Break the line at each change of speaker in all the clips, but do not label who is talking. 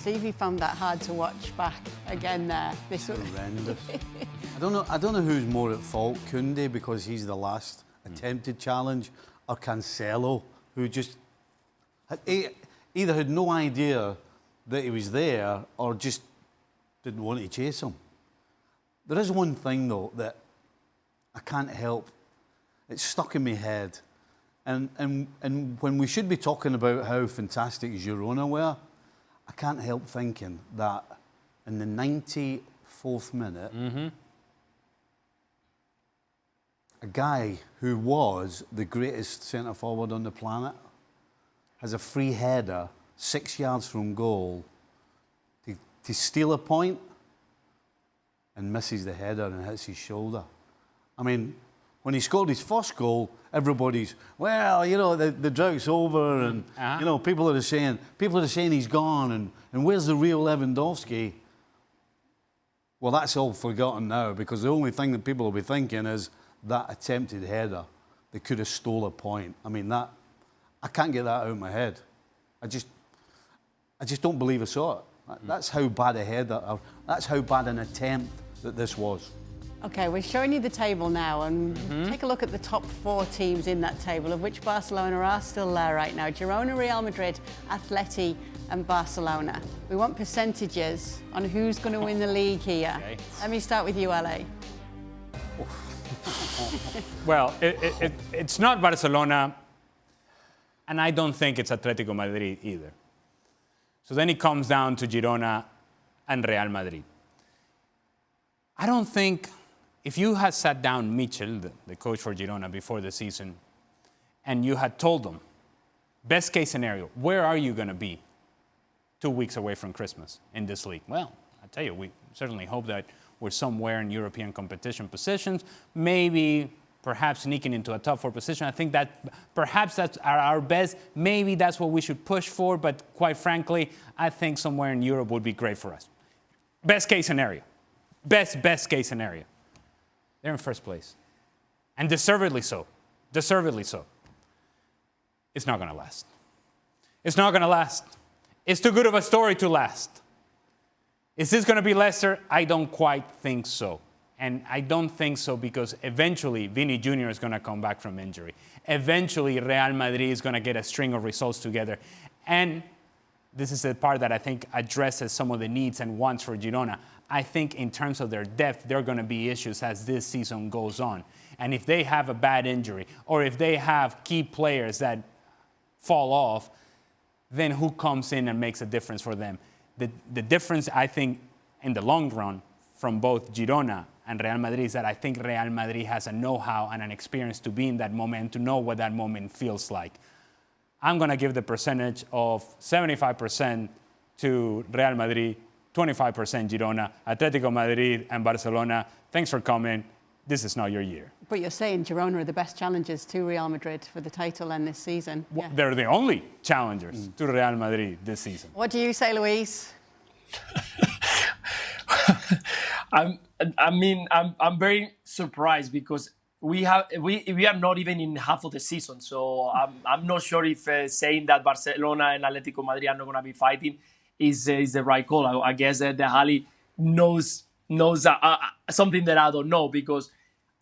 See if you found that hard to watch back again there. This was
horrendous. I don't know who's more at fault, Koundé because he's the last attempted challenge, or Cancelo, who just either had no idea that he was there or just didn't want to chase him. There is one thing though that I can't help. It's stuck in my head. And when we should be talking about how fantastic Girona were, I can't help thinking that in the 94th minute, a guy who was the greatest centre-forward on the planet has a free header 6 yards from goal to steal a point and misses the header and hits his shoulder. I mean, when he scored his first goal, everybody's, well, you know, the drought's over, and you know, people are saying he's gone, and where's the real Lewandowski? Well, that's all forgotten now, because the only thing that people will be thinking is that attempted header. They could have stole a point. I mean, that I can't get that out of my head. I just don't believe I saw it. That's how bad a header, that's how bad an attempt that this was.
Okay, we're showing you the table now, and take a look at the top 4 teams in that table, of which Barcelona are still there right now. Girona, Real Madrid, Atleti and Barcelona. We want percentages on who's going to win the league here. Okay. Let me start with you, LA.
Well, it's not Barcelona, and I don't think it's Atletico Madrid either. So then it comes down to Girona and Real Madrid. I don't think, if you had sat down Mitchell, the coach for Girona, before the season, and you had told them, best case scenario, where are you going to be 2 weeks away from Christmas in this league? Well, I tell you, we certainly hope that we're somewhere in European competition positions, maybe perhaps sneaking into a top 4 position. I think that perhaps that's our best. Maybe that's what we should push for, but quite frankly, I think somewhere in Europe would be great for us. Best case scenario. Best case scenario. They're in first place. And deservedly so. Deservedly so. It's not going to last. It's not going to last. It's too good of a story to last. Is this going to be Leicester? I don't quite think so. And I don't think so because eventually Vini Jr. is going to come back from injury. Eventually Real Madrid is going to get a string of results together. And this is the part that I think addresses some of the needs and wants for Girona. I think in terms of their depth, there are going to be issues as this season goes on. And if they have a bad injury, or if they have key players that fall off, then who comes in and makes a difference for them? The difference, I think, in the long run from both Girona and Real Madrid is that I think Real Madrid has a know-how and an experience to be in that moment and to know what that moment feels like. I'm going to give the percentage of 75% to Real Madrid, 25% Girona, Atletico Madrid and Barcelona. Thanks for coming. This is not your year.
But you're saying Girona are the best challengers to Real Madrid for the title and this season.
Well, they're the only challengers to Real Madrid this season.
What do you say, Luis?
I'm very surprised because we are not even in half of the season. So I'm not sure if saying that Barcelona and Atletico Madrid are not going to be fighting is the right call. I guess that the Hali knows something that I don't know, because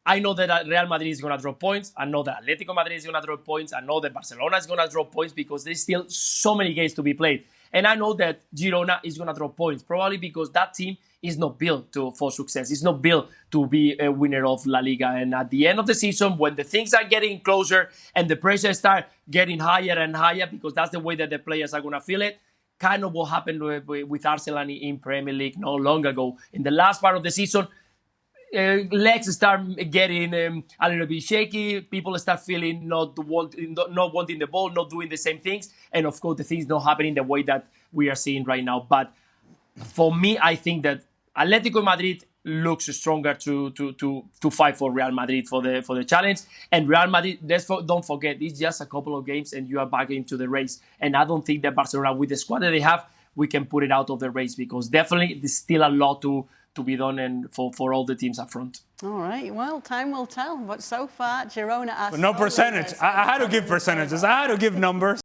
I know that Real Madrid is going to drop points. I know that Atletico Madrid is going to drop points. I know that Barcelona is going to drop points because there's still so many games to be played. And I know that Girona is going to drop points, probably because that team is not built for success. It's not built to be a winner of La Liga. And at the end of the season, when the things are getting closer and the pressure start getting higher and higher, because that's the way that the players are going to feel it, kind of what happened with Arsenal in Premier League not long ago. In the last part of the season, legs start getting a little bit shaky. People start feeling not wanting the ball, not doing the same things. And of course, the things not happening the way that we are seeing right now. But for me, I think that Atletico Madrid looks stronger to fight for Real Madrid for the challenge. And Real Madrid, don't forget, it's just a couple of games and you are back into the race. And I don't think that Barcelona, with the squad that they have, we can put it out of the race, because definitely there's still a lot to be done and for all the teams up front.
All right, well, time will tell. But so far, Girona are...
But no percentage. I had to give percentages. I had to give numbers.